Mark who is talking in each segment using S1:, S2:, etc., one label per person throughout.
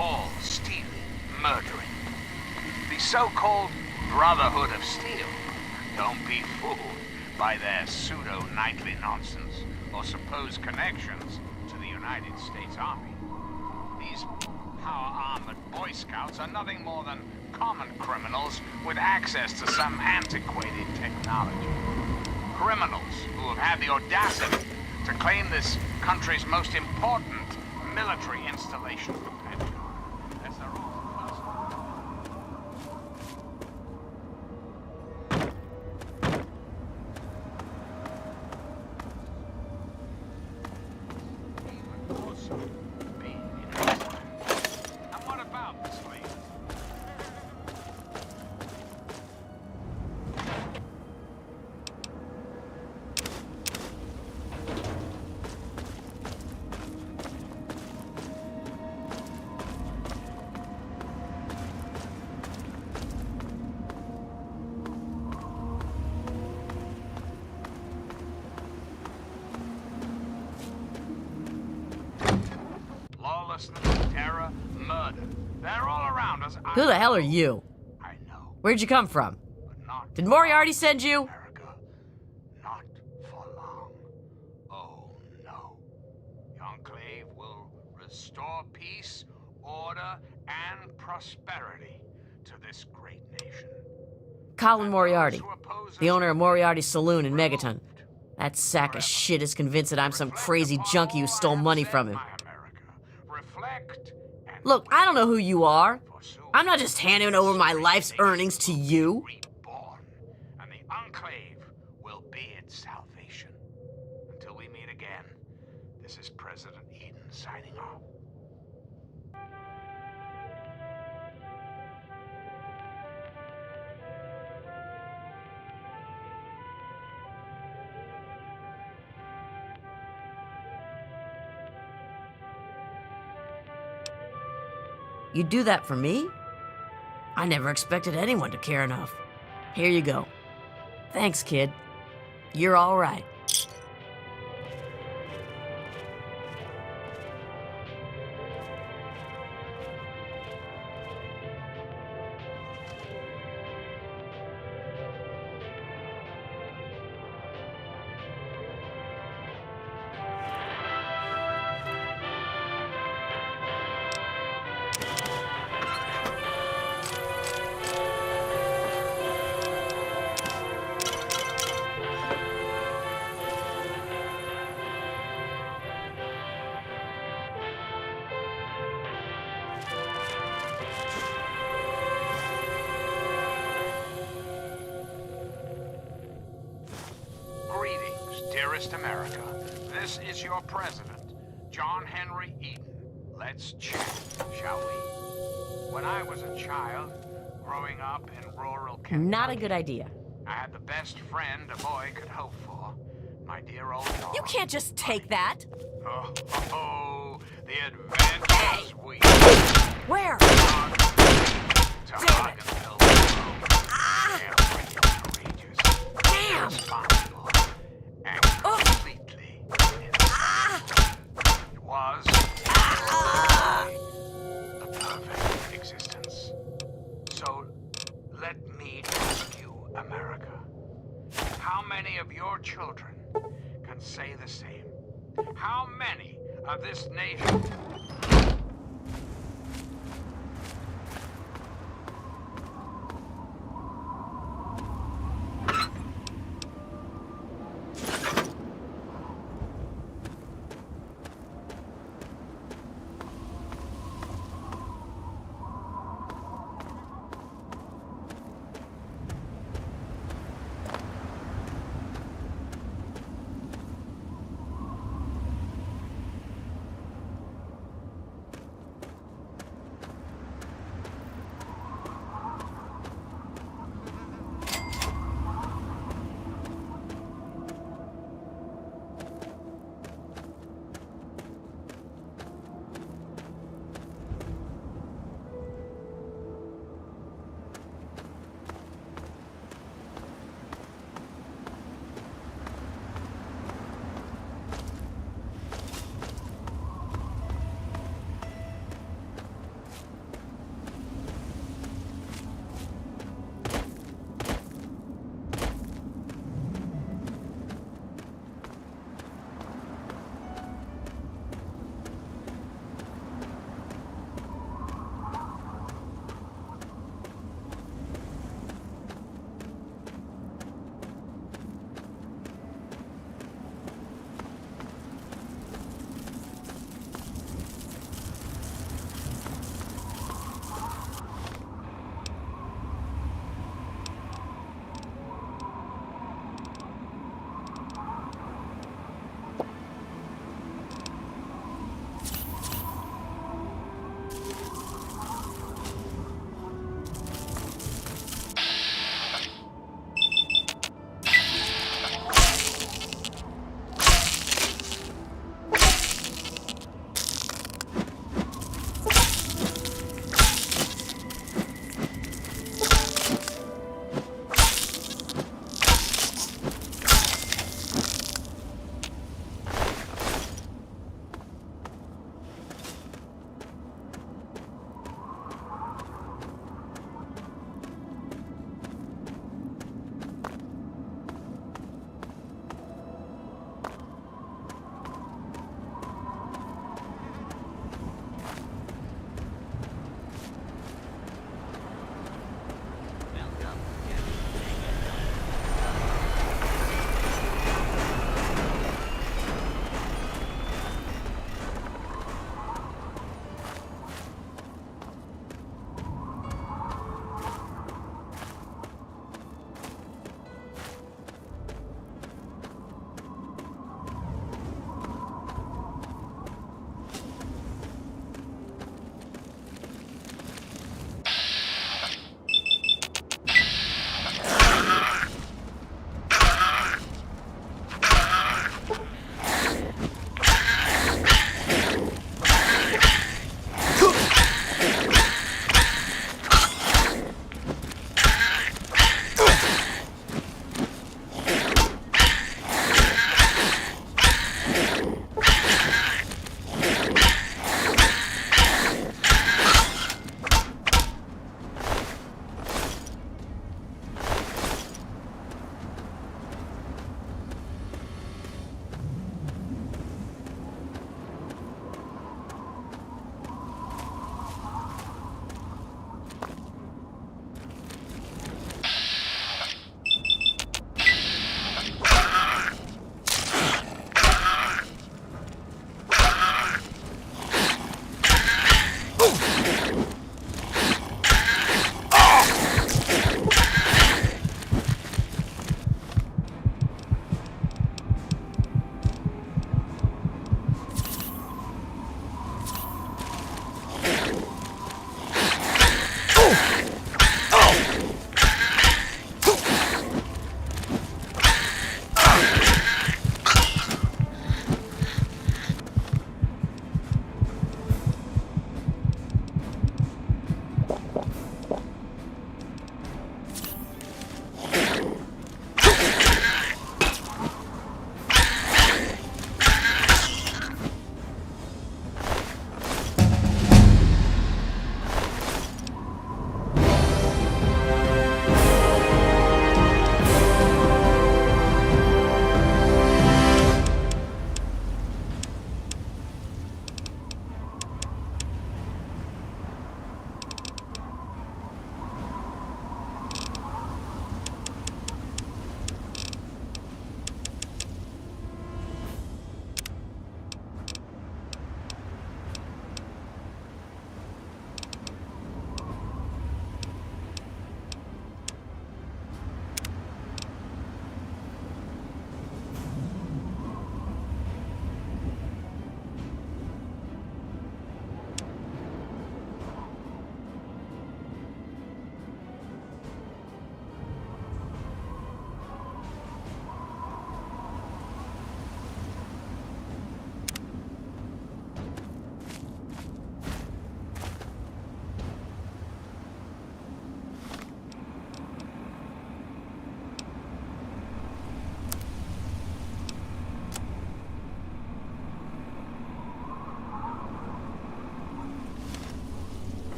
S1: all stealing, murdering. The so-called Brotherhood of Steel. Don't be fooled by their pseudo-knightly nonsense or supposed connections to the United States Army. These power-armored Boy Scouts are nothing more than common criminals with access to some antiquated technology. Criminals who have had the audacity to claim this country's most important military installation, the Pentagon, as their own personal. And what about the slaves? Lawlessness, terror, murder. They're all around us.
S2: Who the hell are you?
S1: I know,
S2: Where'd you come from?
S1: but not
S2: Did Moriarty send you?
S1: America. Not for long. Oh, no. The Enclave will restore peace, order, and prosperity to this great nation.
S2: Colin Moriarty,
S1: Those who oppose
S2: the
S1: us
S2: owner of Moriarty's Saloon in
S1: removed.
S2: Megaton. That sack of shit is convinced that I'm some crazy junkie who stole money from him.
S1: My America. Reflect and
S2: Look, I don't know who you are.
S1: for soon
S2: I'm not just handing over my life's earnings to you.
S1: reborn, and the Enclave will be its salvation. Until we meet again, this is President Eden signing off.
S2: You do that for me? I never expected anyone to care enough. Here you go. Thanks, kid. You're all right. Greetings, dearest America. This is your president, John Henry Eden. Let's chat, shall we? When I was a child, growing up in rural Kentucky, Not a good idea.
S1: I had the best friend a boy could hope for. My dear old dog.
S3: You can't just take that.
S1: Oh, the adventures we
S3: Where?
S1: to
S3: Damn it.
S1: Arganville Road. Courageous,
S3: Damn!
S1: responsible, and completely innocent. It was the perfect existence. So let me ask you, America, how many of your children can say the same? How many of this nation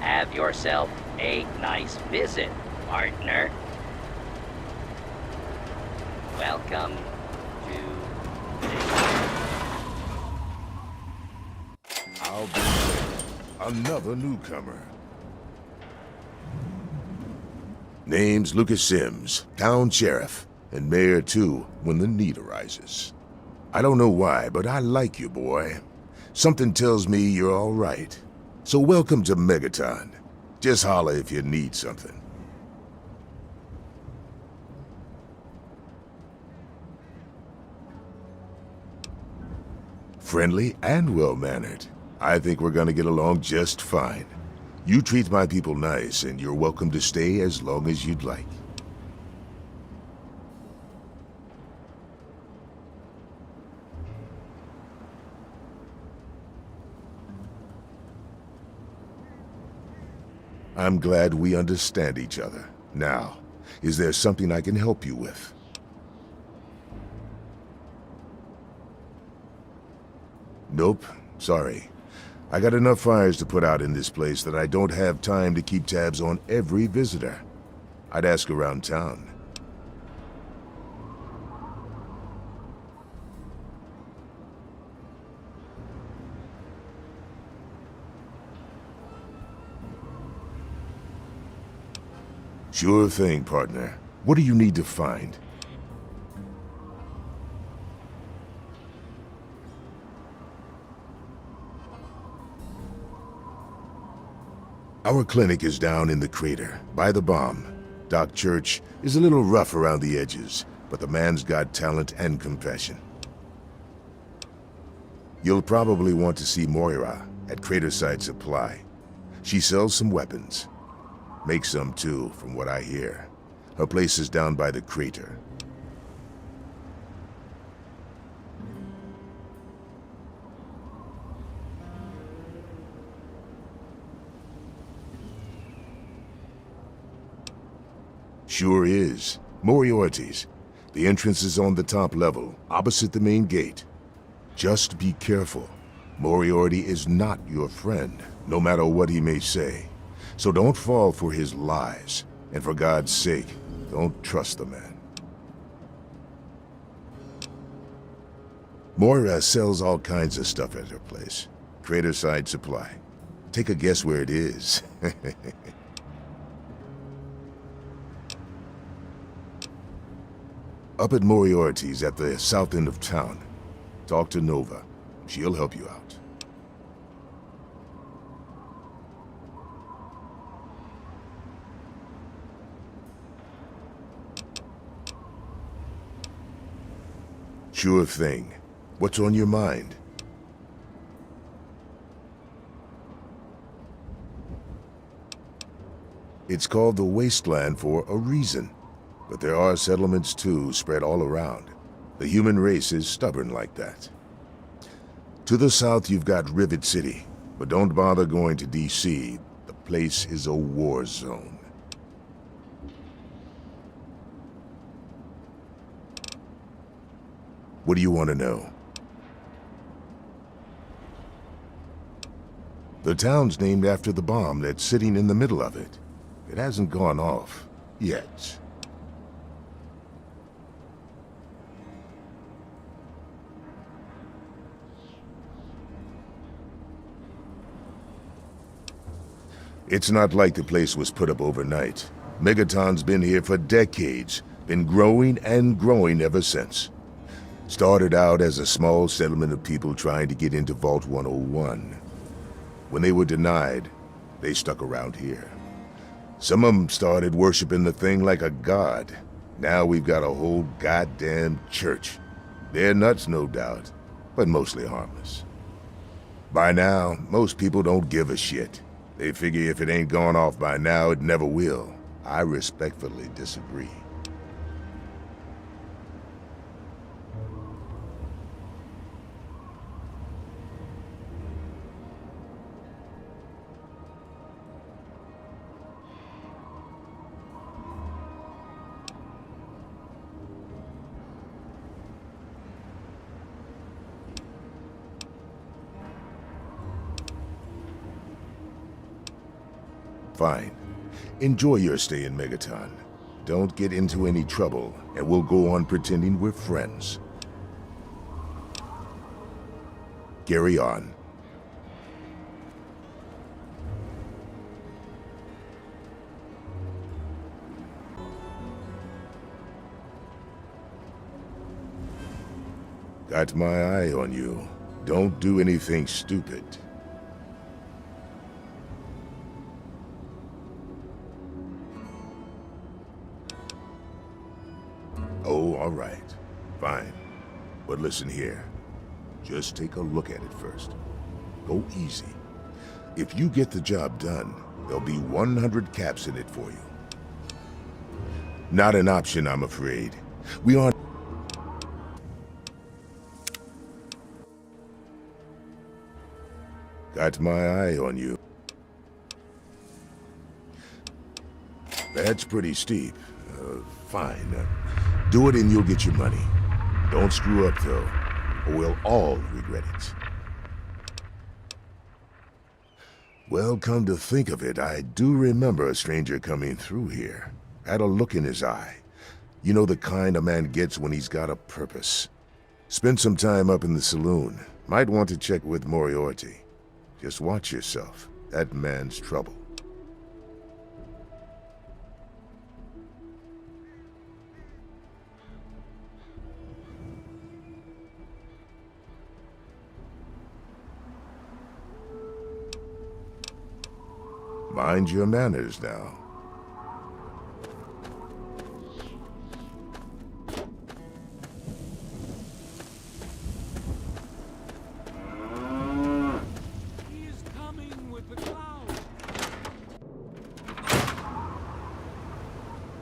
S4: Have yourself a nice visit, partner. Welcome to
S5: I'll be there. Another newcomer. Name's Lucas Sims, town sheriff, and mayor too, when the need arises. I don't know why, but I like you, boy. Something tells me you're all right. So welcome to Megaton. Just holler if you need something. Friendly and well-mannered. I think we're gonna get along just fine. You treat my people nice, and you're welcome to stay as long as you'd like. I'm glad we understand each other. Now, is there something I can help you with? Nope, sorry. I got enough fires to put out in this place that I don't have time to keep tabs on every visitor. I'd ask around town. Sure thing, partner. What do you need to find? Our clinic is down in the crater, by the bomb. Doc Church is a little rough around the edges, but the man's got talent and compassion. You'll probably want to see Moira at Craterside Supply. She sells some weapons. Makes some too, from what I hear. Her place is down by the crater. Sure is. Moriarty's. The entrance is on the top level, opposite the main gate. Just be careful. Moriarty is not your friend, no matter what he may say. So don't fall for his lies. And for God's sake, don't trust the man. Moira sells all kinds of stuff at her place. Craterside Supply. Take a guess where it is. Up at Moriarty's at the south end of town. Talk to Nova. She'll help you out. Sure thing. What's on your mind? It's called the Wasteland for a reason. But there are settlements too, spread all around. The human race is stubborn like that. To the south you've got Rivet City, but don't bother going to DC. The place is a war zone. What do you want to know? The town's named after the bomb that's sitting in the middle of it. It hasn't gone off yet. It's not like the place was put up overnight. Megaton's been here for decades, been growing and growing ever since. Started out as a small settlement of people trying to get into Vault 101. When they were denied, they stuck around here. Some of them started worshiping the thing like a god. Now we've got a whole goddamn church. They're nuts, no doubt, but mostly harmless. By now, most people don't give a shit. They figure if it ain't gone off by now, it never will. I respectfully disagree. Fine. Enjoy your stay in Megaton. Don't get into any trouble, and we'll go on pretending we're friends. Carry on. Got my eye on you. Don't do anything stupid. Oh, all right. Fine. But listen here. Just take a look at it first. Go easy. If you get the job done, there'll be 100 caps in it for you. Not an option, I'm afraid. We aren't... Got my eye on you. That's pretty steep. Fine. Do it and you'll get your money. Don't screw up, though, or we'll all regret it. Well, come to think of it, I do remember a stranger coming through here. Had a look in his eye. You know, the kind a man gets when he's got a purpose. Spent some time up in the saloon. Might want to check with Moriarty. Just watch yourself. That man's trouble. Mind your manners now.
S6: He is coming with the clouds.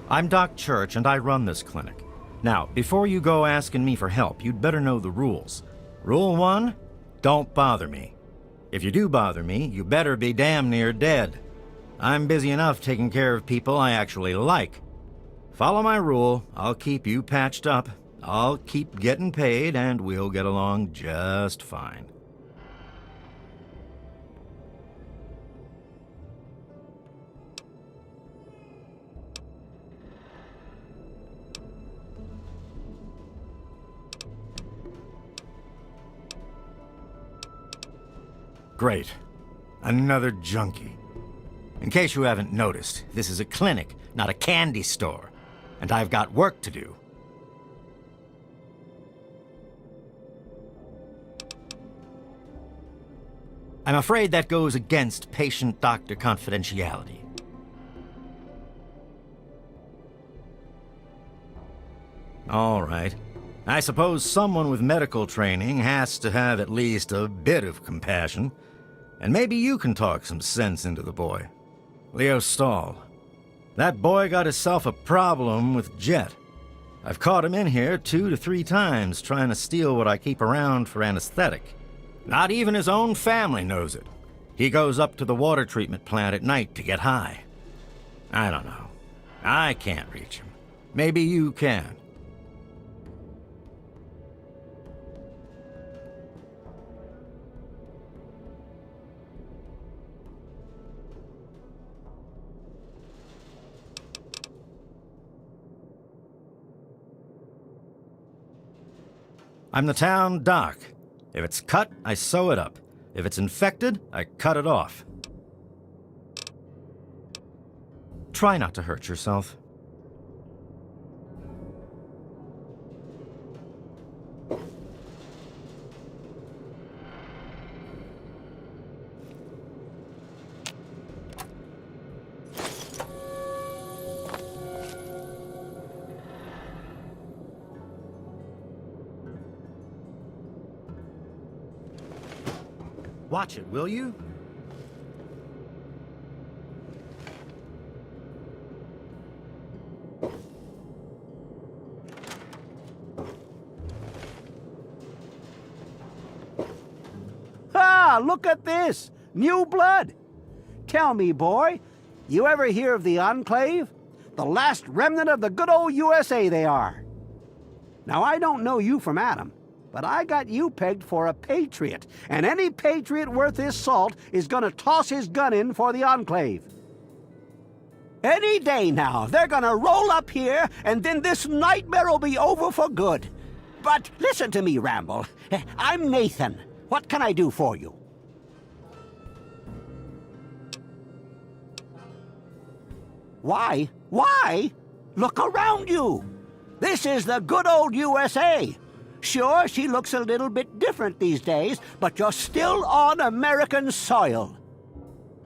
S7: I'm Doc Church, and I run this clinic. Now, before you go asking me for help, you'd better know the rules. Rule 1, don't bother me. If you do bother me, you better be damn near dead. I'm busy enough taking care of people I actually like. Follow my rule, I'll keep you patched up, I'll keep getting paid, and we'll get along just fine. Great. Another junkie. In case you haven't noticed, this is a clinic, not a candy store. And I've got work to do. I'm afraid that goes against patient-doctor confidentiality. All right. I suppose someone with medical training has to have at least a bit of compassion. And maybe you can talk some sense into the boy. Leo Stahl. That boy got himself a problem with Jet. I've caught him in here 2 to 3 times trying to steal what I keep around for anesthetic. Not even his own family knows it. He goes up to the water treatment plant at night to get high. I don't know. I can't reach him. Maybe you can. I'm the town doc. If it's cut, I sew it up. If it's infected, I cut it off. Try not to hurt yourself. Watch it, will you?
S8: Ah, look at this! New blood! Tell me, boy, you ever hear of the Enclave? The last remnant of the good old USA they are. Now, I don't know you from Adam, but I got you pegged for a patriot, and any patriot worth his salt is gonna toss his gun in for the Enclave. Any day now, they're gonna roll up here, and then this nightmare will be over for good. But listen to me, Ramble. I'm Nathan. What can I do for you? Why? Why? Look around you. This is the good old USA. Sure, she looks a little bit different these days, but you're still on American soil.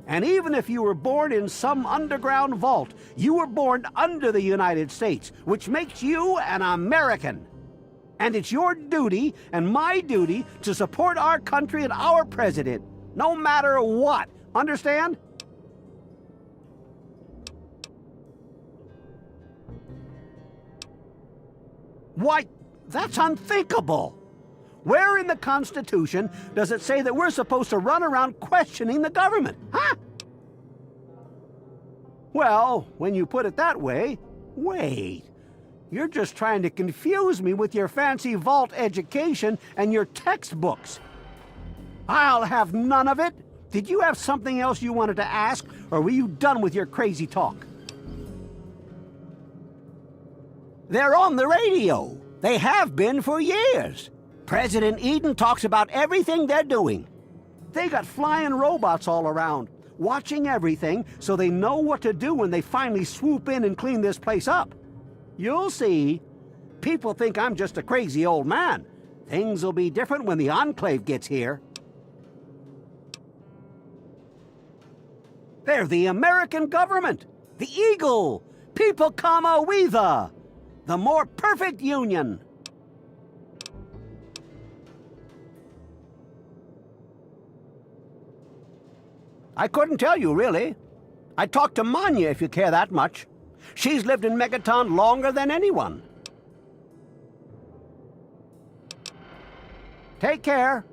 S8: And even if you were born in some underground vault, you were born under the United States, which makes you an American. And it's your duty and my duty to support our country and our president, no matter what. Understand? Why, that's unthinkable. Where in the Constitution does it say that we're supposed to run around questioning the government, huh? Well, when you put it that way, wait. You're just trying to confuse me with your fancy vault education and your textbooks. I'll have none of it. Did you have something else you wanted to ask, or were you done with your crazy talk? They're on the radio. They have been for years. President Eden talks about everything they're doing. They got flying robots all around, watching everything so they know what to do when they finally swoop in and clean this place up. You'll see. People think I'm just a crazy old man. Things will be different when the Enclave gets here. They're the American government, the Eagle, People Kama Weather, the more perfect union. I couldn't tell you, really. I'd talk to Manya if you care that much. She's lived in Megaton longer than anyone. Take care.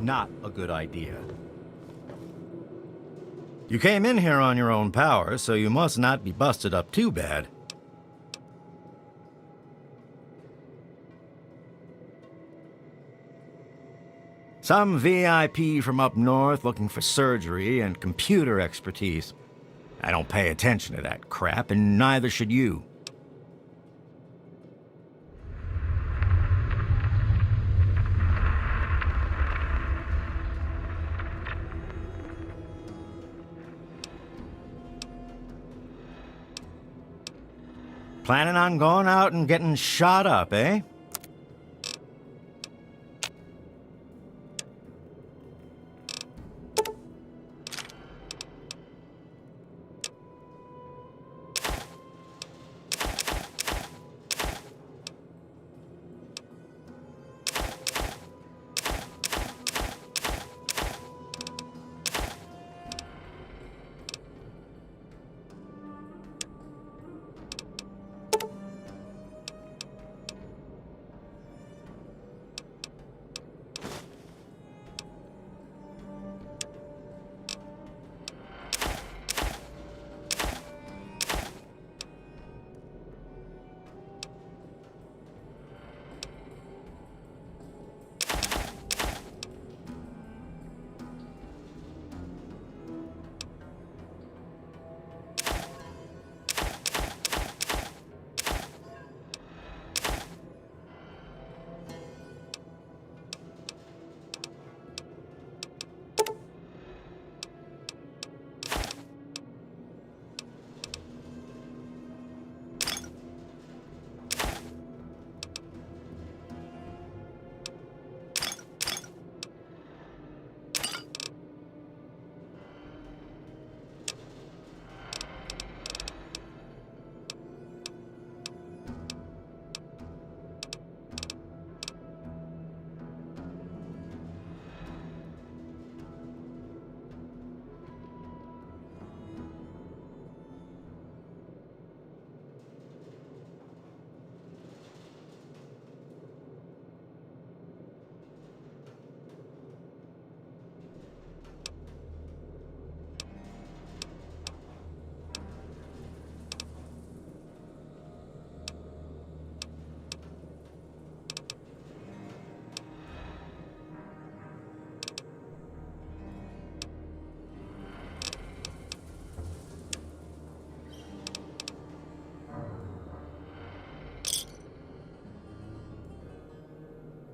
S7: Not a good idea. You came in here on your own power, so you must not be busted up too bad. Some VIP from up north looking for surgery and computer expertise. I don't pay attention to that crap, and neither should you. Planning on going out and getting shot up, eh?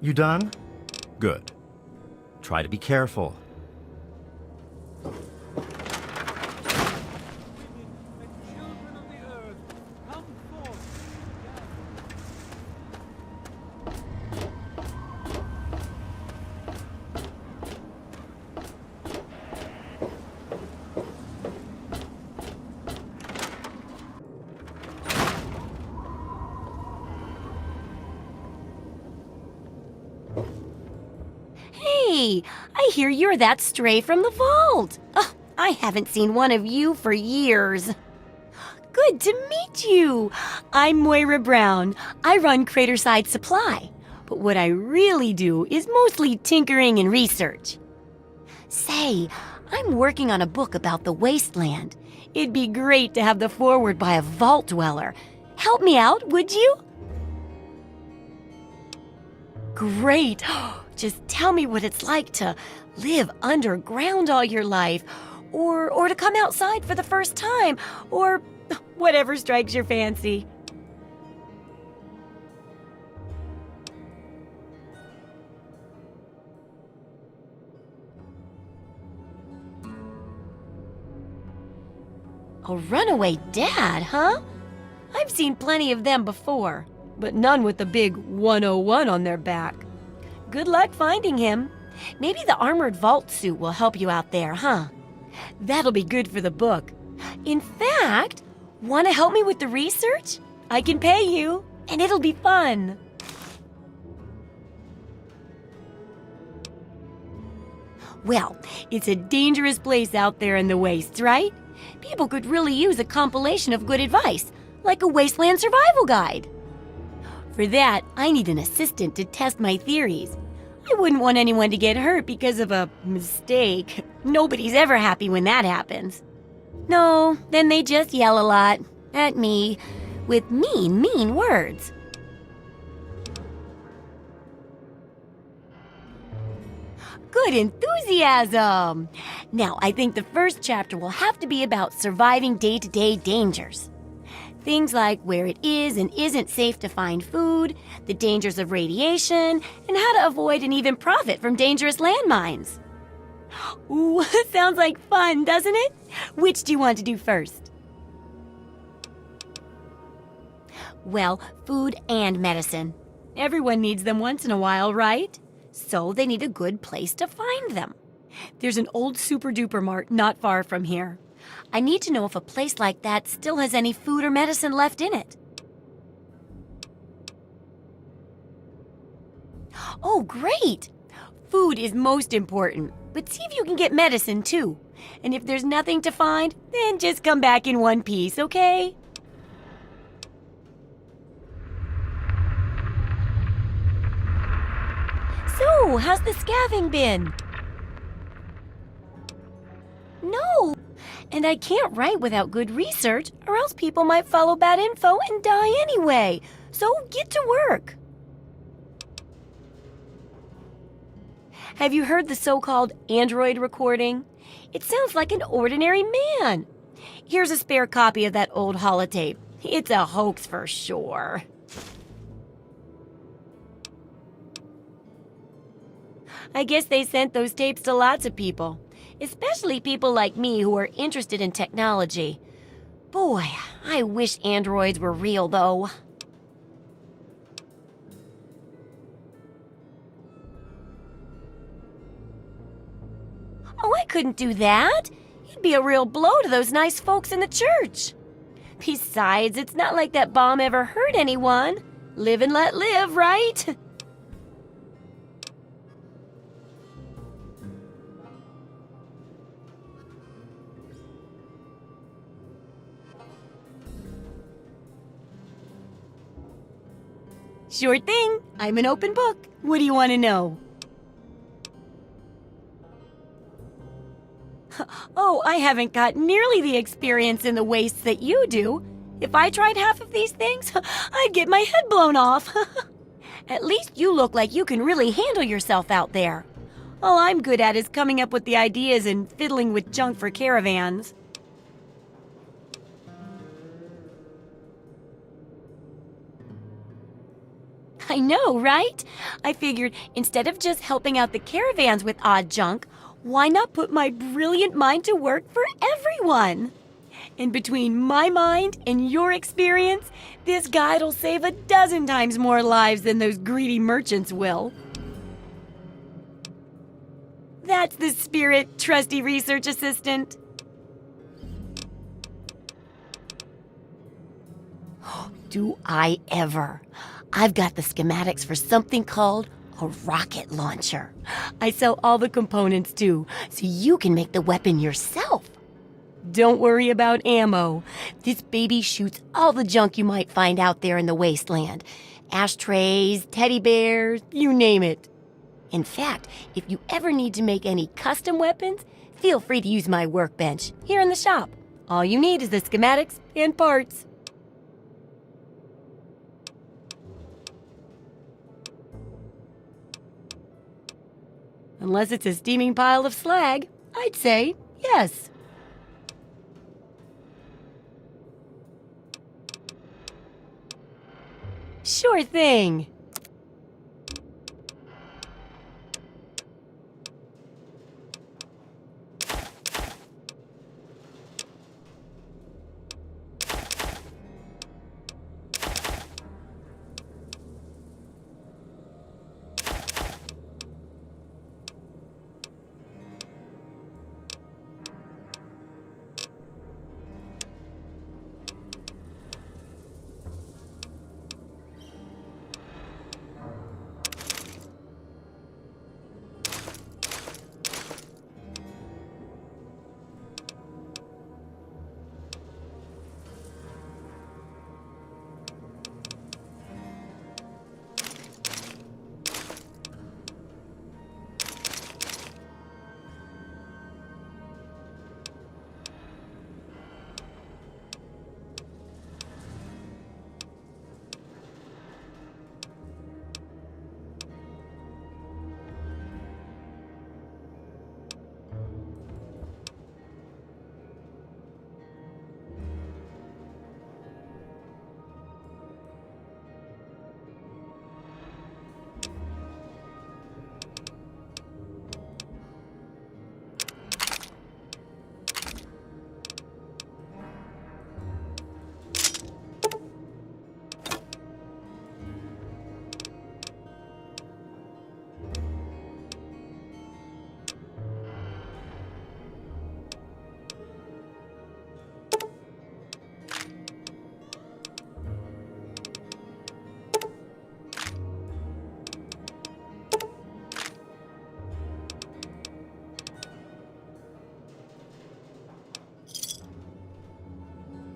S7: You done? Good. Try to be careful.
S6: Women and children of the earth, come forth.
S9: Say, I hear you're that stray from the vault. Oh, I haven't seen one of you for years. Good to meet you. I'm Moira Brown. I run Craterside Supply. But what I really do is mostly tinkering and research. Say, I'm working on a book about the wasteland. It'd be great to have the foreword by a vault dweller. Help me out, would you? Great. Just tell me what it's like to live underground all your life, or to come outside for the first time, or whatever strikes your fancy. A runaway dad, huh? I've seen plenty of them before, but none with the big 101 on their back. Good luck finding him. Maybe the armored vault suit will help you out there, huh? That'll be good for the book. In fact, want to help me with the research? I can pay you, and it'll be fun. Well, it's a dangerous place out there in the wastes, right? People could really use a compilation of good advice, like a wasteland survival guide. For that, I need an assistant to test my theories. I wouldn't want anyone to get hurt because of a mistake. Nobody's ever happy when that happens. No, then they just yell a lot at me with mean words. Good enthusiasm! Now, I think the first chapter will have to be about surviving day-to-day dangers. Things like where it is and isn't safe to find food, the dangers of radiation, and how to avoid and even profit from dangerous landmines. Ooh, sounds like fun, doesn't it? Which do you want to do first? Well, food and medicine. Everyone needs them once in a while, right? So they need a good place to find them. There's an old super-duper mart not far from here. I need to know if a place like that still has any food or medicine left in it. Oh, great! Food is most important, but see if you can get medicine too. And if there's nothing to find, then just come back in one piece, okay? So, how's the scavenging been? No, and I can't write without good research, or else people might follow bad info and die anyway. So get to work. Have you heard the so-called android recording? It sounds like an ordinary man. Here's a spare copy of that old holotape. It's a hoax for sure. I guess they sent those tapes to lots of people, especially people like me who are interested in technology. Boy, I wish androids were real, though. Oh, I couldn't do that. It'd be a real blow to those nice folks in the church. Besides, it's not like that bomb ever hurt anyone. Live and let live, right? Sure thing. I'm an open book. What do you want to know? Oh, I haven't got nearly the experience in the wastes that you do. If I tried half of these things, I'd get my head blown off. At least you look like you can really handle yourself out there. All I'm good at is coming up with the ideas and fiddling with junk for caravans. I know, right? I figured instead of just helping out the caravans with odd junk, why not put my brilliant mind to work for everyone? And between my mind and your experience, this guide'll save 12 times more lives than those greedy merchants will. That's the spirit, trusty research assistant. Do I ever? I've got the schematics for something called A rocket launcher. I sell all the components too, so you can make the weapon yourself. Don't worry about ammo. This baby shoots all the junk you might find out there in the wasteland. Ashtrays, teddy bears, you name it. In fact, if you ever need to make any custom weapons, feel free to use my workbench here in the shop. All you need is the schematics and parts. Unless it's a steaming pile of slag, I'd say yes. Sure thing.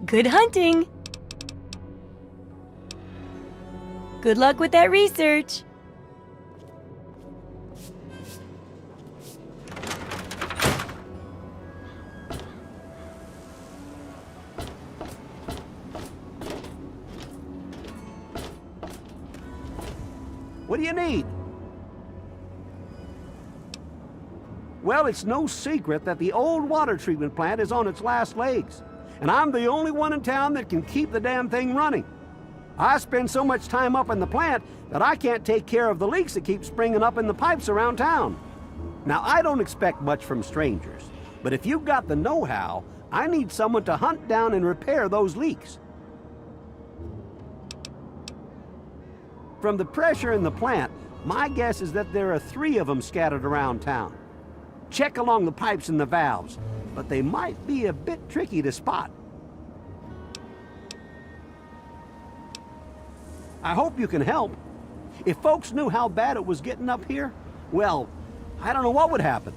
S9: Good hunting! Good luck with that research!
S8: What do you need? Well, it's no secret that the old water treatment plant is on its last legs. And I'm the only one in town that can keep the damn thing running. I spend so much time up in the plant that I can't take care of the leaks that keep springing up in the pipes around town. Now, I don't expect much from strangers, but if you've got the know-how, I need someone to hunt down and repair those leaks. From the pressure in the plant, my guess is that there are 3 of them scattered around town. Check along the pipes and the valves, but they might be a bit tricky to spot. I hope you can help. If folks knew how bad it was getting up here, well, I don't know what would happen.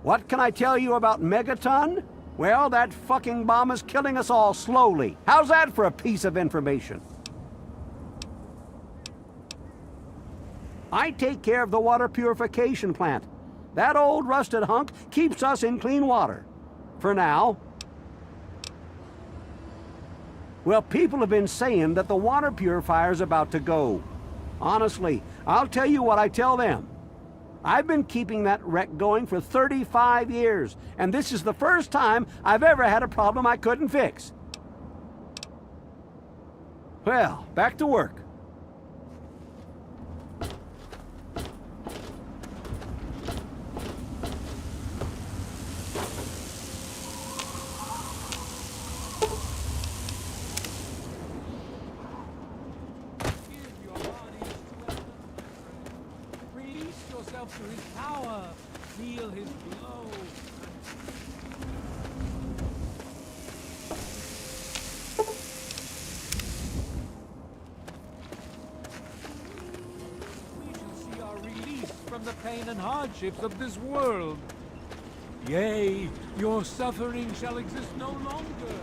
S8: What can I tell you about Megaton? Well, that fucking bomb is killing us all slowly. How's that for a piece of information? I take care of the water purification plant. That old rusted hunk keeps us in clean water. For now. Well, people have been saying that the water purifier's about to go. Honestly, I'll tell you what I tell them. I've been keeping that wreck going for 35 years, and this is the first time I've ever had a problem I couldn't fix. Well, back to work.
S6: To his power, feel his glow. from the pain and hardships of this world. Yea, your suffering shall exist no longer.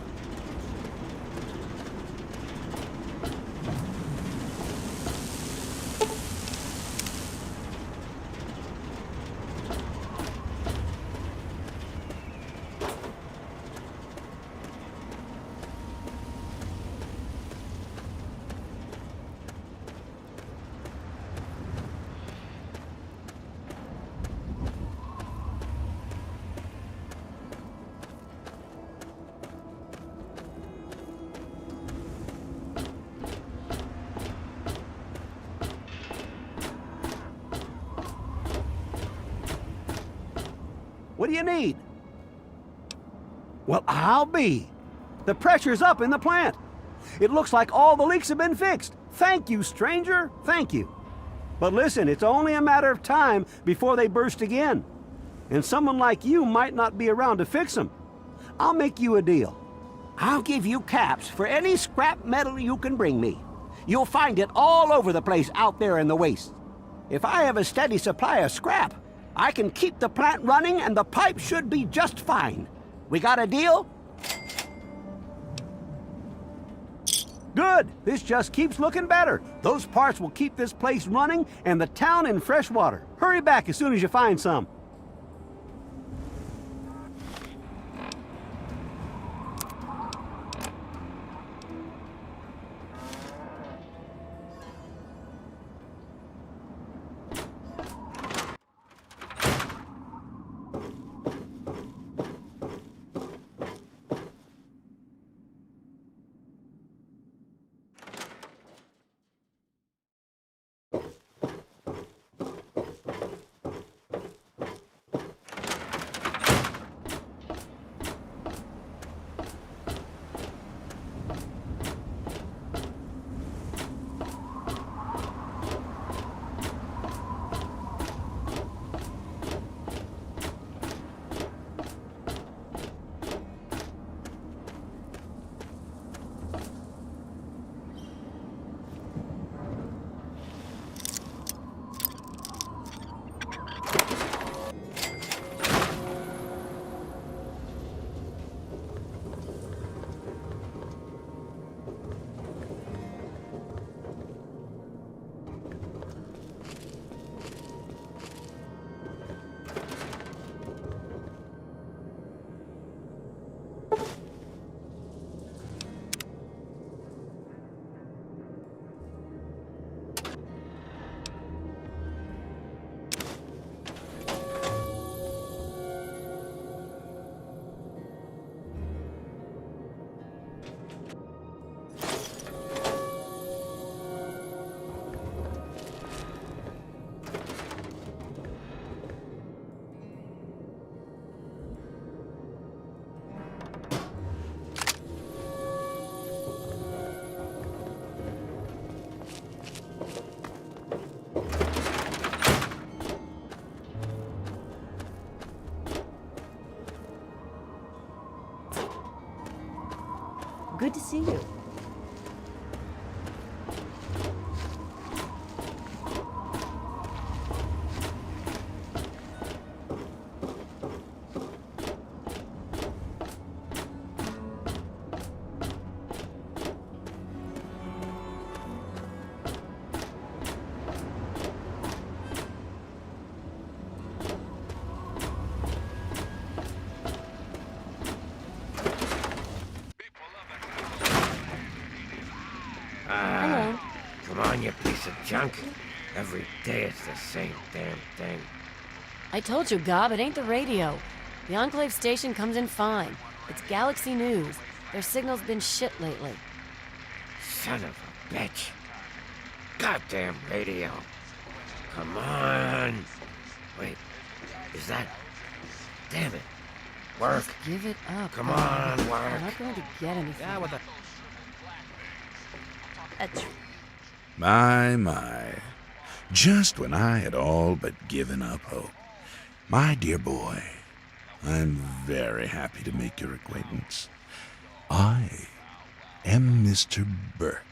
S8: What do you need? Well, I'll be. The pressure's up in the plant. It looks like all the leaks have been fixed. Thank you, stranger. Thank you. But listen, it's only a matter of time before they burst again. And someone like you might not be around to fix them. I'll make you a deal. I'll give you caps for any scrap metal you can bring me. You'll find it all over the place out there in the waste. If I have a steady supply of scrap, I can keep the plant running and the pipe should be just fine. We got a deal? Good. This just keeps looking better. Those parts will keep this place running and the town in fresh water. Hurry back as soon as you find some.
S9: Good to see you. Hello.
S10: Come on, you piece of junk. Every day it's the same damn thing.
S9: I told you, Gob, it ain't the radio. The Enclave station comes in fine. It's Galaxy News. Their signal's been shit lately.
S10: Son of a bitch. Goddamn radio. Come on. Wait, is that... Damn it. Work.
S9: Just give it up.
S10: Come on,
S9: I'm
S10: work.
S9: not going to get anything.
S10: Yeah, with a...
S5: My. Just when I had all but given up hope. My dear boy, I'm very happy to make your acquaintance. I am Mr. Burke.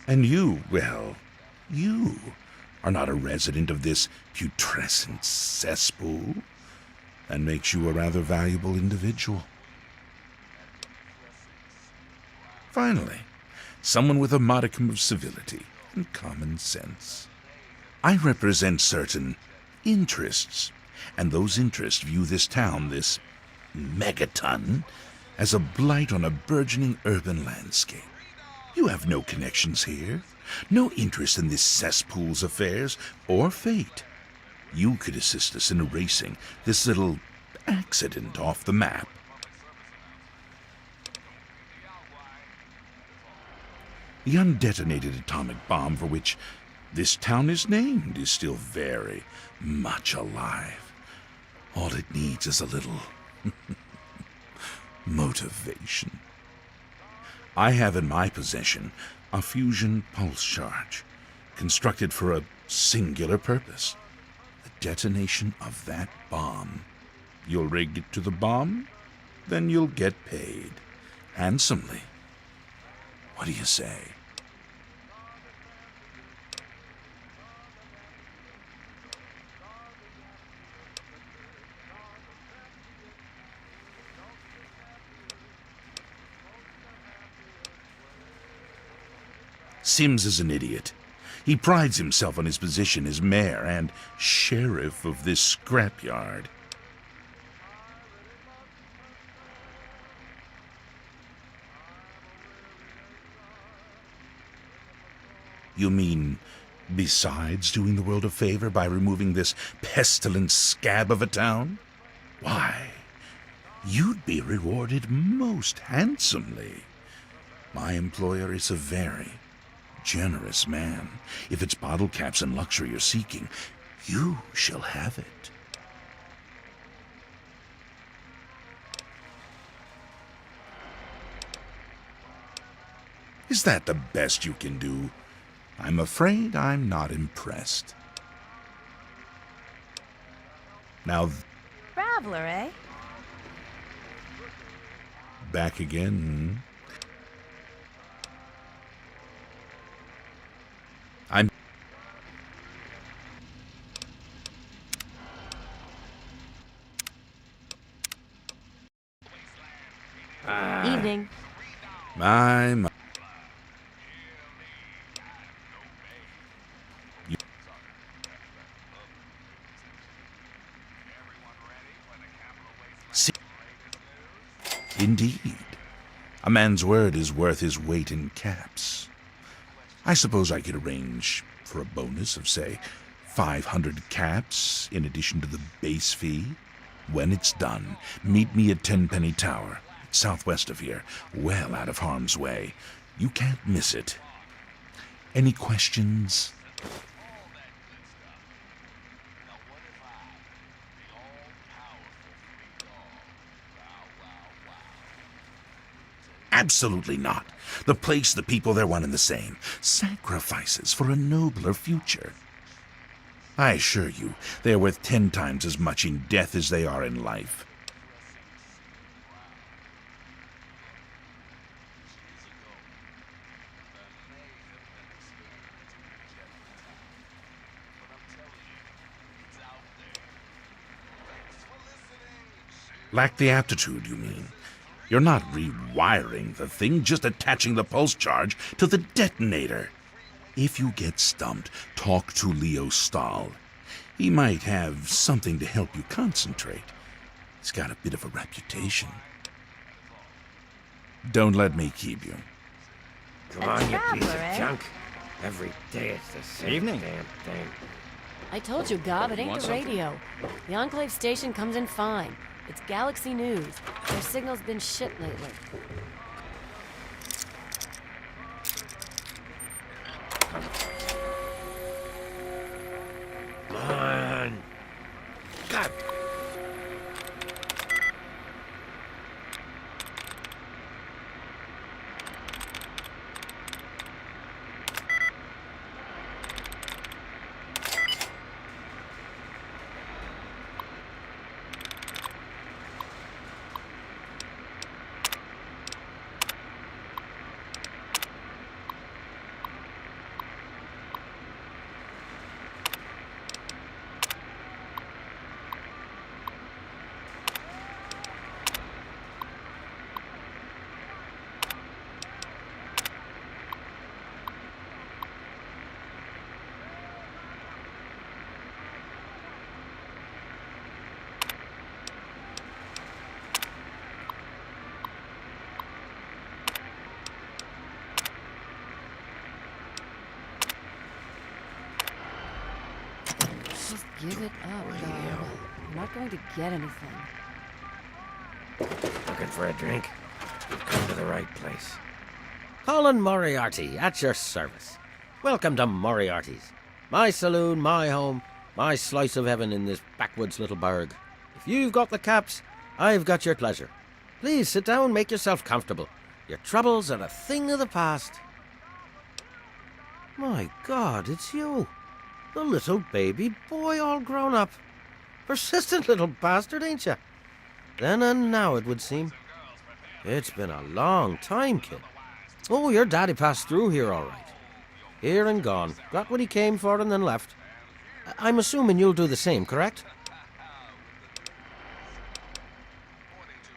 S5: And you, well, you
S11: are not a resident of this putrescent cesspool. That makes you a rather valuable individual. Finally, someone with a modicum of civility and common sense. I represent certain interests, and those interests view this town, this megaton, as a blight on a burgeoning urban landscape. You have no connections here, no interest in this cesspool's affairs or fate. You could assist us in erasing this little accident off the map. The undetonated atomic bomb for which this town is named is still very much alive. All it needs is a little motivation. I have in my possession a fusion pulse charge, constructed for a singular purpose: the detonation of that bomb. You'll rig it to the bomb, then you'll get paid handsomely. What do you say? Sims is an idiot. He prides himself on his position as mayor and sheriff of this scrapyard. You mean, besides doing the world a favor by removing this pestilent scab of a town? Why, you'd be rewarded most handsomely. My employer is a very generous man. If it's bottle caps and luxury you're seeking, you shall have it. Is that the best you can do? I'm afraid I'm not impressed. Now,
S3: Traveler, eh?
S11: back again. I'm...
S3: Evening.
S11: My... Indeed. A man's word is worth his weight in caps. I suppose I could arrange for a bonus of, say, 500 caps in addition to the base fee. When it's done, meet me at Tenpenny Tower, southwest of here, well out of harm's way. You can't miss it. Any questions? Absolutely not. The place, the people, they're one and the same. Sacrifices for a nobler future. I assure you, they are worth 10 times as much in death as they are in life. Lack the aptitude, you mean? You're not rewiring the thing, just attaching the pulse charge to the detonator. If you get stumped, talk to Leo Stahl. He might have something to help you concentrate. He's got a bit of a reputation. Don't let me keep you.
S10: Come on, you piece of
S3: eh?
S10: junk. Every day it's the same
S7: Evening.
S10: damn thing.
S3: I told you, Gob, it ain't the radio. The Enclave station comes in fine. It's Galaxy News. Their signal's been shit lately.
S10: Come on. God.
S3: Just give it up, Gob. You're not going to get anything.
S10: Looking for a drink? You've come to the right place. Colin Moriarty, at your service. Welcome to Moriarty's. My saloon, my home, my slice of heaven in this backwoods little burg. If you've got the caps, I've got your pleasure. Please sit down, make yourself comfortable. Your troubles are a thing of the past. My God, it's you. The little baby boy all grown up. Persistent little bastard, ain't you? Then and now, it would seem. It's been a long time, kid. Oh, your daddy passed through here all right. Here and gone. Got what he came for and then left. I'm assuming you'll do the same, correct?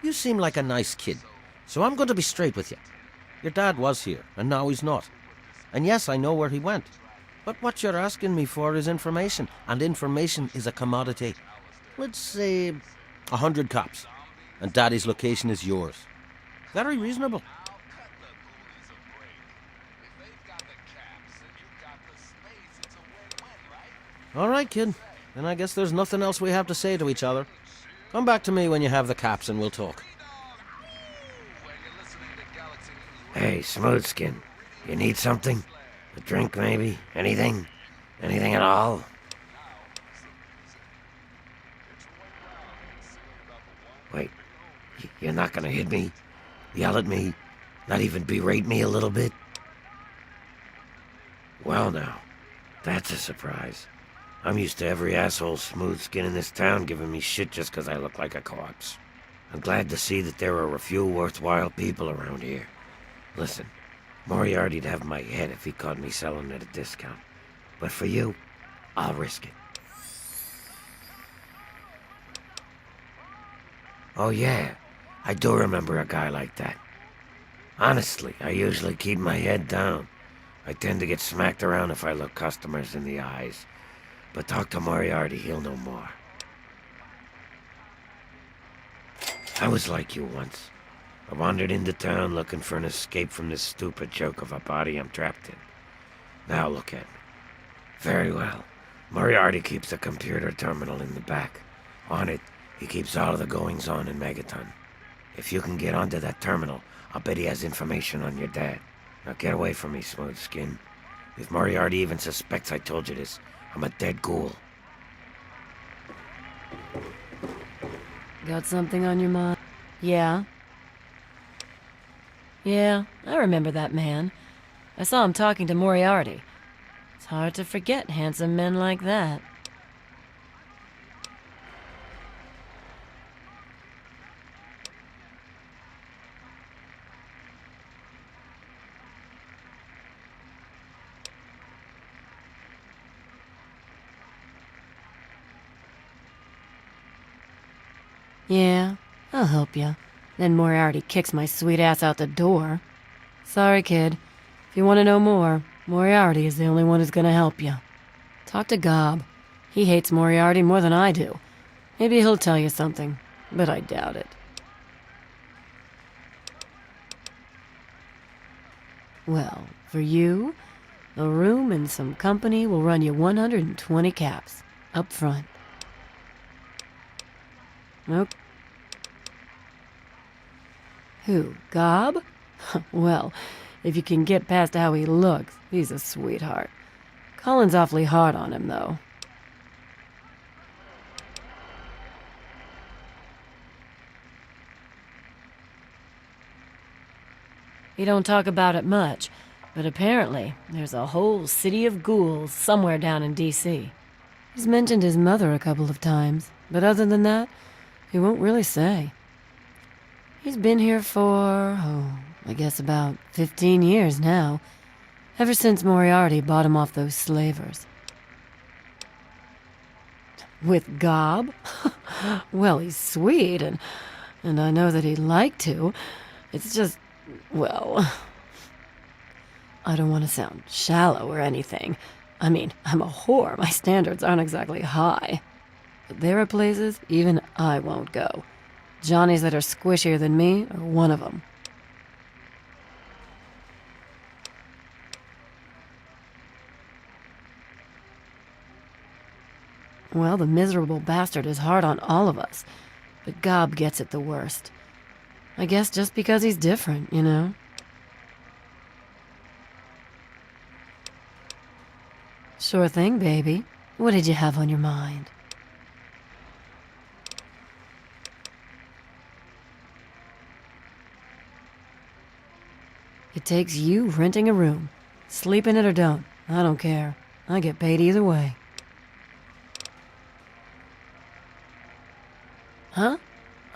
S10: You seem like a nice kid, so I'm going to be straight with you. Your dad was here, and now he's not. And yes, I know where he went. But what you're asking me for is information, and information is a commodity. Let's say 100 cops, and Daddy's location is yours. Very reasonable. All right, kid. Then I guess there's nothing else we have to say to each other. Come back to me when you have the caps and we'll talk.
S12: Hey, Smoothskin. You need something? A drink, maybe? Anything? Anything at all? Wait, you're not gonna hit me? Yell at me? Not even berate me a little bit? Well now, that's a surprise. I'm used to every asshole smoothskin in this town giving me shit just 'cause I look like a corpse. I'm glad to see that there are a few worthwhile people around here. Listen, Moriarty'd have my head if he caught me selling at a discount. But for you, I'll risk it. Oh yeah, I do remember a guy like that. Honestly, I usually keep my head down. I tend to get smacked around if I look customers in the eyes. But talk to Moriarty, he'll know more. I was like you once. I wandered into town looking for an escape from this stupid joke of a body I'm trapped in. Now look at me. Very well. Moriarty keeps a computer terminal in the back. On it, he keeps all of the goings-on in Megaton. If you can get onto that terminal, I'll bet he has information on your dad. Now get away from me, Smoothskin. If Moriarty even suspects I told you this, I'm a dead ghoul.
S3: Got something on your mind? Yeah? Yeah, I remember that man. I saw him talking to Moriarty. It's hard to forget handsome men like that. Yeah, I'll help you. Then Moriarty kicks my sweet ass out the door. Sorry, kid. If you want to know more, Moriarty is the only one who's gonna help you. Talk to Gob. He hates Moriarty more than I do. Maybe he'll tell you something, but I doubt it. Well, for you, a room and some company will run you 120 caps, up front. Nope. Who, Gob? Well, if you can get past how he looks, he's a sweetheart. Colin's awfully hard on him, though. He don't talk about it much, but apparently there's a whole city of ghouls somewhere down in D.C. He's mentioned his mother a couple of times, but other than that, he won't really say. He's been here for, I guess about 15 years now. Ever since Moriarty bought him off those slavers. With Gob? Well, he's sweet, and I know that he'd like to. It's just, well, I don't want to sound shallow or anything. I mean, I'm a whore. My standards aren't exactly high. But there are places even I won't go. Johnnies that are squishier than me are one of them. Well, the miserable bastard is hard on all of us, but Gob gets it the worst. I guess just because he's different, you know? Sure thing, baby. What did you have on your mind? It takes you renting a room. Sleep in it or don't. I don't care. I get paid either way. Huh?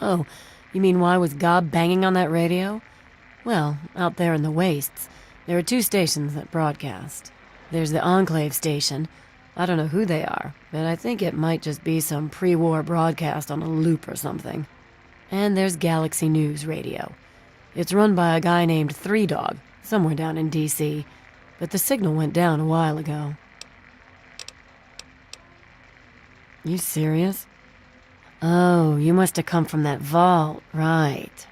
S3: Oh, you mean why was Gob banging on that radio? Well, out there in the wastes, there are 2 stations that broadcast. There's the Enclave station. I don't know who they are, but I think it might just be some pre-war broadcast on a loop or something. And there's Galaxy News Radio. It's run by a guy named Three Dog, somewhere down in D.C., but the signal went down a while ago. You serious? Oh, you must have come from that vault, right.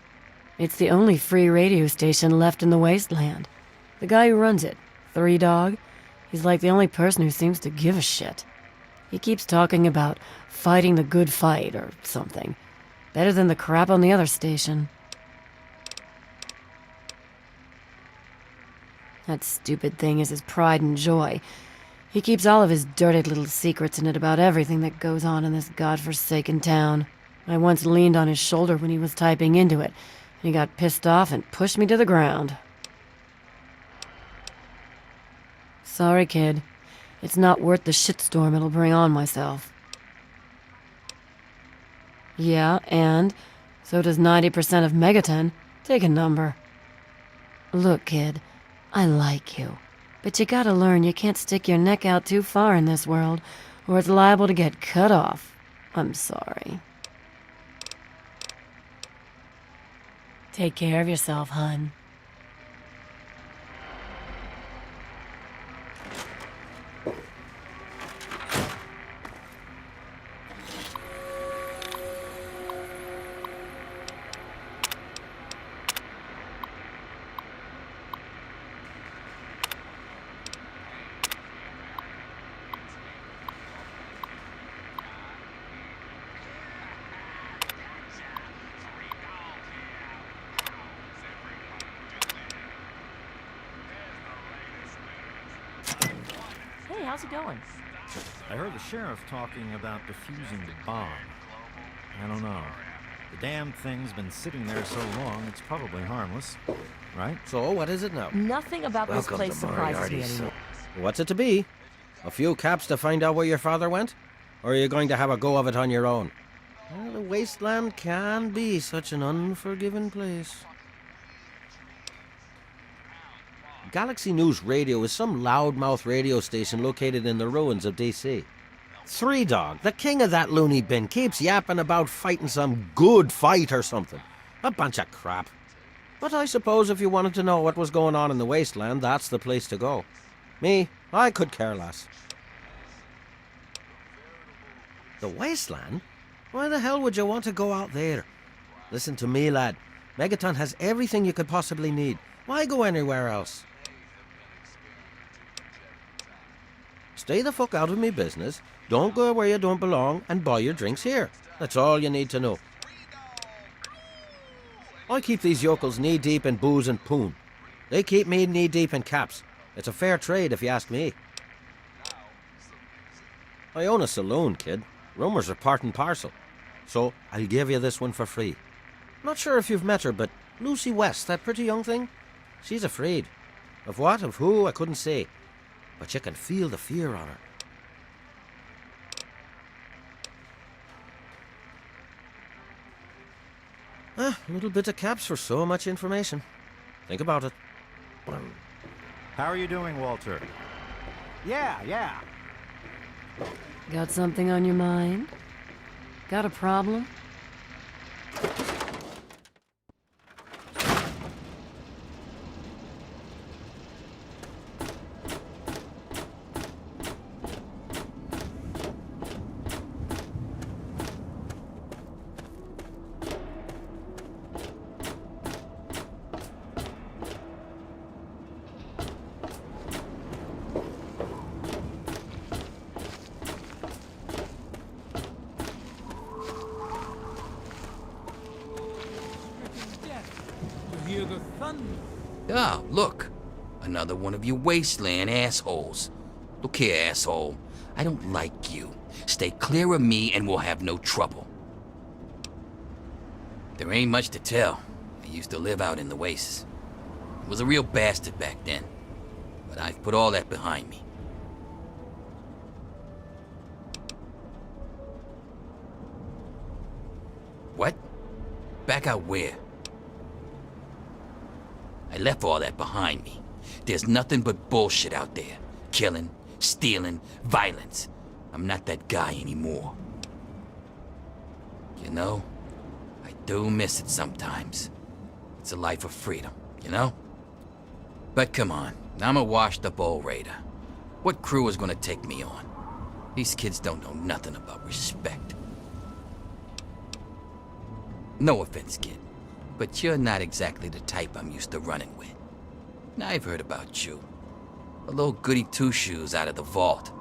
S3: It's the only free radio station left in the wasteland. The guy who runs it, Three Dog, he's like the only person who seems to give a shit. He keeps talking about fighting the good fight or something. Better than the crap on the other station. That stupid thing is his pride and joy. He keeps all of his dirty little secrets in it about everything that goes on in this godforsaken town. I once leaned on his shoulder when he was typing into it, and he got pissed off and pushed me to the ground. Sorry, kid. It's not worth the shitstorm it'll bring on myself. Yeah, and so does 90% of Megaton. Take a number. Look, kid, I like you. But you gotta learn you can't stick your neck out too far in this world, or it's liable to get cut off. I'm sorry. Take care of yourself, hun.
S13: Hey, how's it going?
S7: I heard the sheriff talking about defusing the bomb. I don't know. The damn thing's been sitting there so long, it's probably harmless. Right?
S10: So, what is it now?
S13: Nothing about this
S12: Welcome
S13: place
S12: to
S13: surprises me
S12: Moriarty's.
S13: anymore.
S10: What's it to be? A few caps to find out where your father went? Or are you going to have a go of it on your own? Well, the wasteland can be such an unforgiving place. Galaxy News Radio is some loudmouth radio station located in the ruins of D.C. Three Dog, the king of that loony bin, keeps yapping about fighting some good fight or something. A bunch of crap. But I suppose if you wanted to know what was going on in the wasteland, that's the place to go. Me, I could care less. The wasteland? Why the hell would you want to go out there? Listen to me, lad. Megaton has everything you could possibly need. Why go anywhere else? Stay the fuck out of me business, don't go where you don't belong, and buy your drinks here. That's all you need to know. I keep these yokels knee-deep in booze and poon. They keep me knee-deep in caps. It's a fair trade, if you ask me. I own a saloon, kid. Rumours are part and parcel. So, I'll give you this one for free. Not sure if you've met her, but Lucy West, that pretty young thing, she's afraid. Of what, of who, I couldn't say. But you can feel the fear on her. A little bit of caps for so much information. Think about it.
S7: How are you doing, Walter?
S8: Yeah.
S3: Got something on your mind? Got a problem?
S6: the thunder.
S14: Ah, look. Another one of you wasteland assholes. Look here, asshole. I don't like you. Stay clear of me and we'll have no trouble. There ain't much to tell. I used to live out in the wastes. I was a real bastard back then. But I've put all that behind me. What? Back out where? I left all that behind me. There's nothing but bullshit out there. Killing, stealing, violence. I'm not that guy anymore. You know, I do miss it sometimes. It's a life of freedom, you know? But come on, I'm a washed-up old raider. What crew is gonna take me on? These kids don't know nothing about respect. No offense, kid, but you're not exactly the type I'm used to running with. I've heard about you. A little goody two-shoes out of the vault.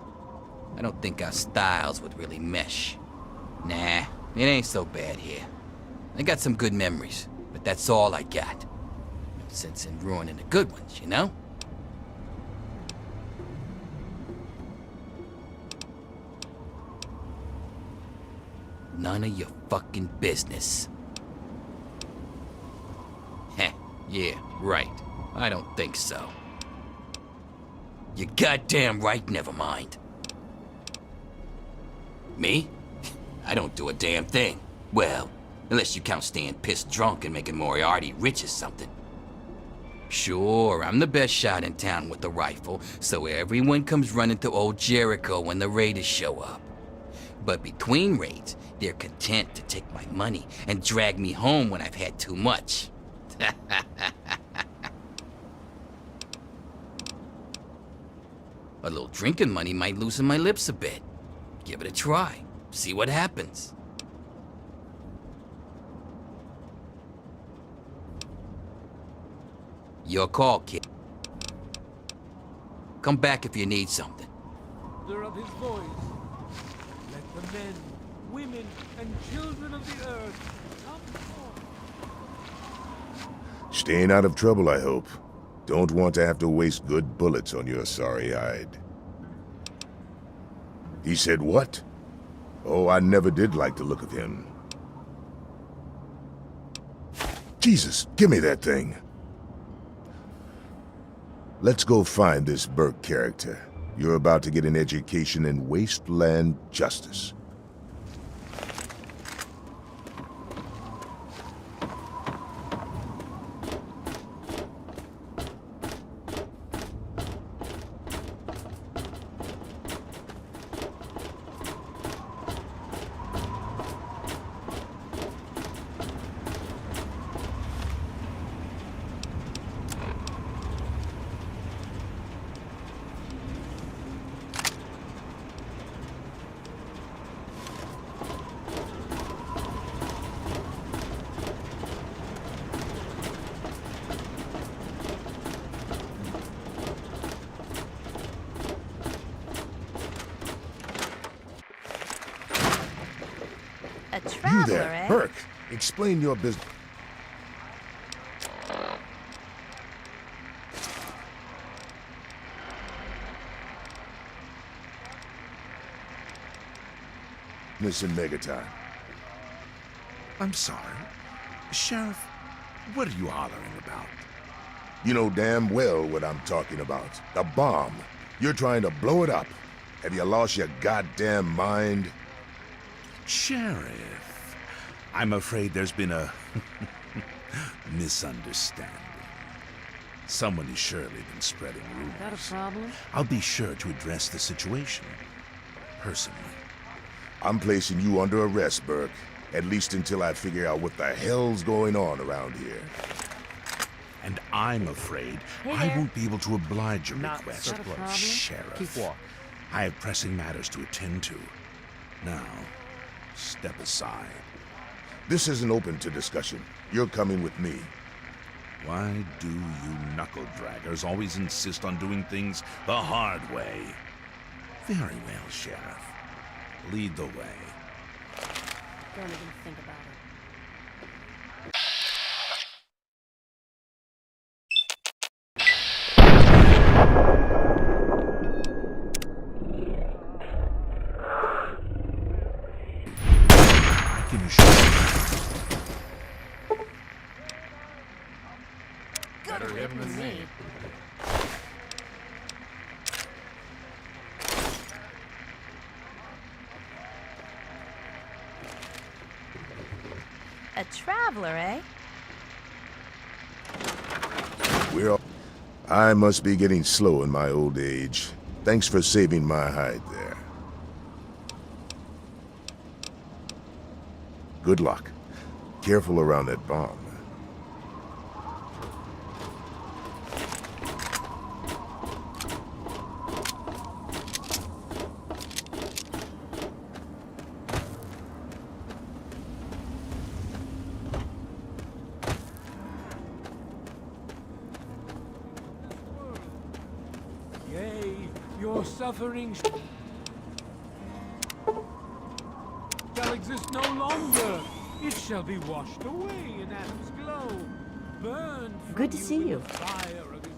S14: I don't think our styles would really mesh. Nah, it ain't so bad here. I got some good memories, but that's all I got. No sense in ruining the good ones, you know? None of your fucking business. Heh, yeah, right. I don't think so. You're goddamn right, never mind. Me? I don't do a damn thing. Well, unless you count staying pissed drunk and making Moriarty rich or something. Sure, I'm the best shot in town with the rifle, so everyone comes running to old Jericho when the raiders show up. But between raids, they're content to take my money and drag me home when I've had too much. A little drinking money might loosen my lips a bit. Give it a try. See what happens. Your call, kid. Come back if you need something.
S6: Of his voice. Let the men, women, and children of the earth come forth.
S5: Staying out of trouble, I hope. Don't want to have to waste good bullets on your sorry hide. He said what? Oh, I never did like the look of him. Jesus, give me that thing. Let's go find this Burke character. You're about to get an education in wasteland justice.
S13: A
S5: You
S13: traveler,
S5: there,
S13: eh?
S5: Burke. Explain your business. Business in Megaton.
S11: I'm sorry. Sheriff, what are you hollering about?
S5: You know damn well what I'm talking about. The bomb. You're trying to blow it up. Have you lost your goddamn mind?
S11: Sheriff, I'm afraid there's been a misunderstanding. Someone has surely been spreading rumors.
S3: Got a problem?
S11: I'll be sure to address the situation personally.
S5: I'm placing you under arrest, Burke. At least until I figure out what the hell's going on around here.
S11: And I'm afraid
S13: Hey
S11: I
S13: there.
S11: won't be able to oblige your
S6: Not
S11: request,
S6: such a problem.
S11: Sheriff.
S6: Keep walking.
S11: I have pressing matters to attend to. Now, step aside.
S5: This isn't open to discussion. You're coming with me.
S11: Why do you knuckle-draggers always insist on doing things the hard way? Very well, Sheriff. Lead the way.
S3: Don't even think about it.
S11: can show.
S13: Better him than me.
S15: A traveler, eh?
S5: I must be getting slow in my old age. Thanks for saving my hide there. Good luck. Careful around that bomb.
S6: Yea, your suffering shall exist no longer. It shall be washed away in Adam's glow. Burn from
S13: Good to see
S6: in
S13: you.
S6: the fire of his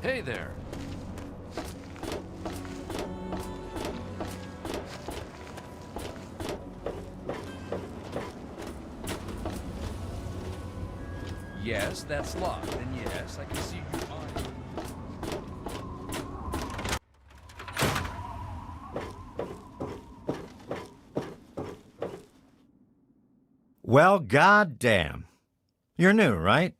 S16: Hey there. Yes, that's locked. And yes, I can see you on.
S7: Well, goddamn. You're new, right?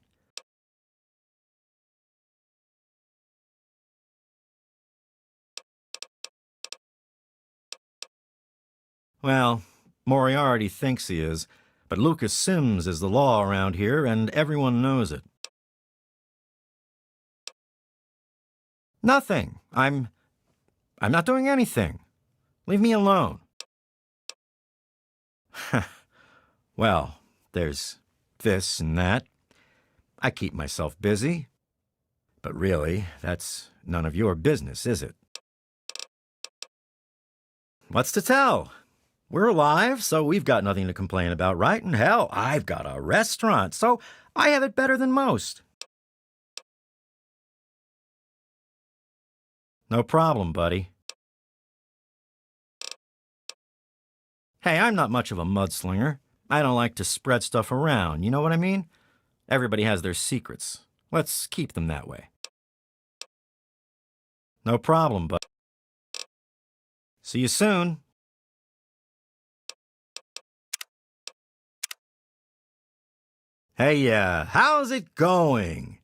S7: Well, Moriarty thinks he is, but Lucas Sims is the law around here, and everyone knows it. Nothing. I'm not doing anything. Leave me alone. Well, there's this and that. I keep myself busy. But really, that's none of your business, is it? What's to tell? We're alive, so we've got nothing to complain about, right? And hell, I've got a restaurant, so I have it better than most. No problem, buddy. Hey, I'm not much of a mudslinger. I don't like to spread stuff around, you know what I mean? Everybody has their secrets. Let's keep them that way. No problem, buddy. See you soon. Hey, how's it going?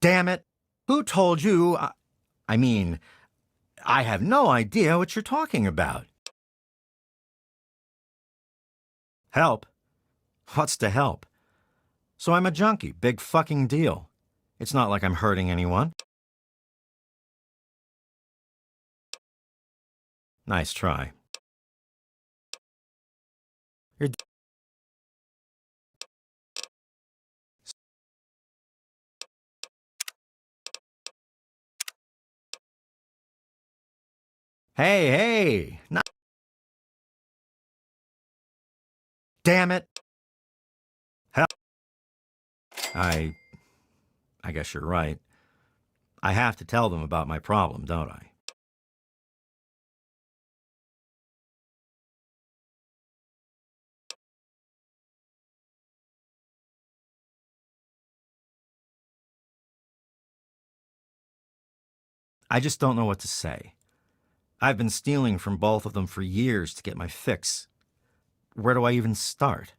S7: Damn it. Who told you? I mean, I have no idea what you're talking about. Help? What's to help? So I'm a junkie. Big fucking deal. It's not like I'm hurting anyone. Nice try. You're... Hey! Not... Damn it! Help! I guess you're right. I have to tell them about my problem, don't I? I just don't know what to say. I've been stealing from both of them for years to get my fix. Where do I even start?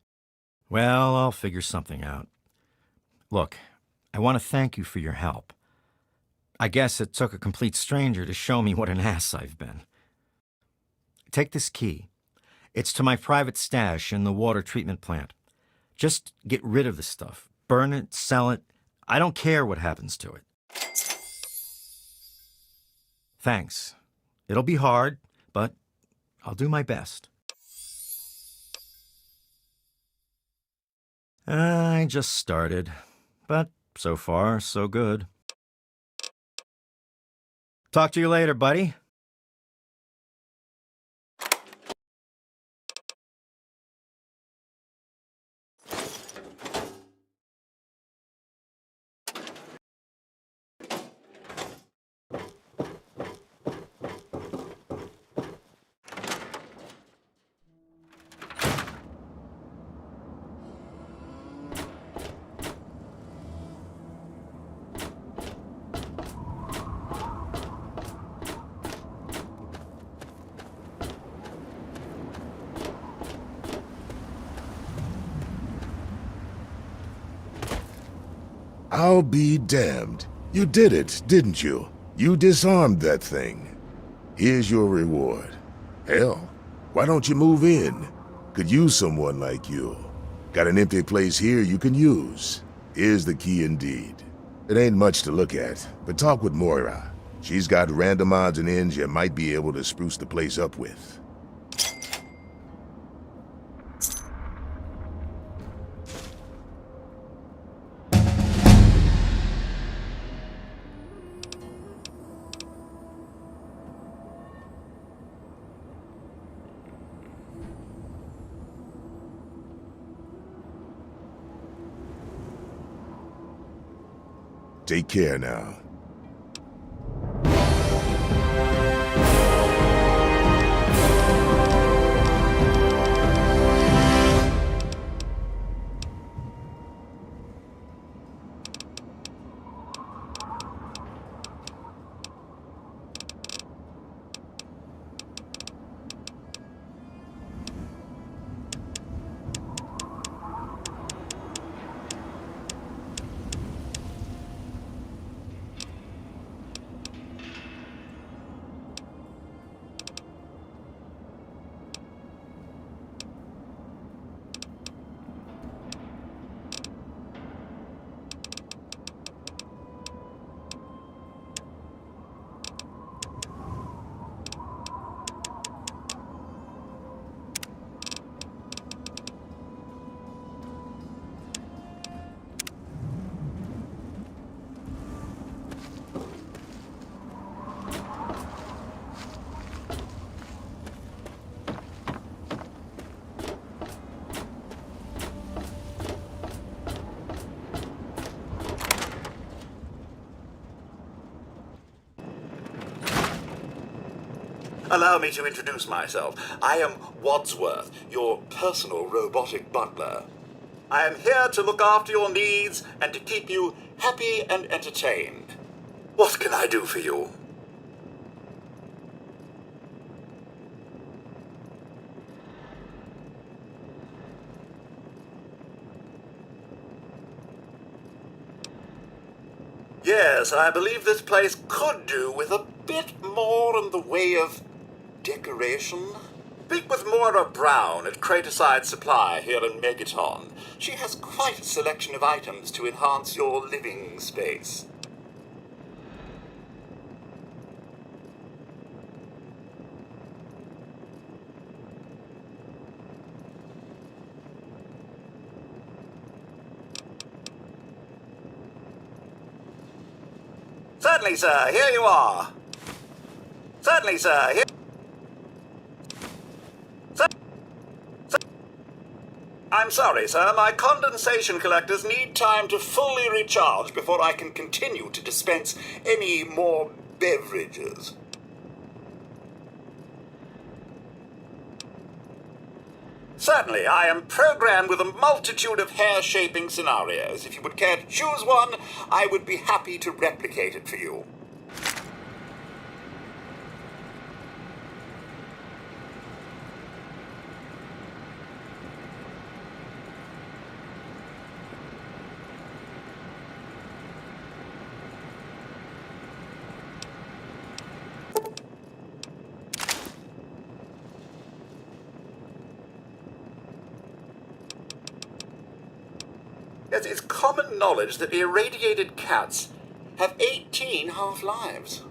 S7: Well, I'll figure something out. Look, I want to thank you for your help. I guess it took a complete stranger to show me what an ass I've been. Take this key. It's to my private stash in the water treatment plant. Just get rid of the stuff. Burn it, sell it. I don't care what happens to it. Thanks. It'll be hard, but I'll do my best. I just started, but so far, so good. Talk to you later, buddy.
S5: I'll be damned. You did it, didn't you? You disarmed that thing. Here's your reward. Hell, why don't you move in? Could use someone like you. Got an empty place here you can use. Here's the key indeed. It ain't much to look at, but talk with Moira. She's got random odds and ends you might be able to spruce the place up with. Take care now.
S17: Allow me to introduce myself. I am Wadsworth, your personal robotic butler. I am here to look after your needs and to keep you happy and entertained. What can I do for you? Yes, I believe this place could do with a bit more in the way of decoration. Speak with Moira Brown at Craterside Supply here in Megaton. She has quite a selection of items to enhance your living space. Certainly, sir. Here you are. Certainly, sir. Here... I'm sorry, sir. My condensation collectors need time to fully recharge before I can continue to dispense any more beverages. Certainly, I am programmed with a multitude of hair-shaping scenarios. If you would care to choose one, I would be happy to replicate it for you. Yes, it's common knowledge that irradiated cats have 18 half-lives.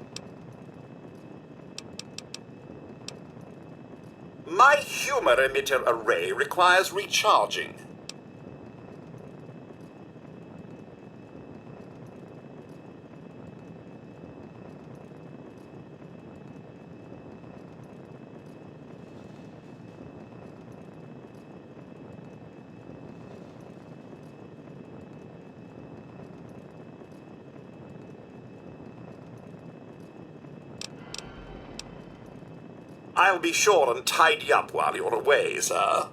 S17: My humor emitter array requires recharging. I'll be sure and tidy up while you're away, sir.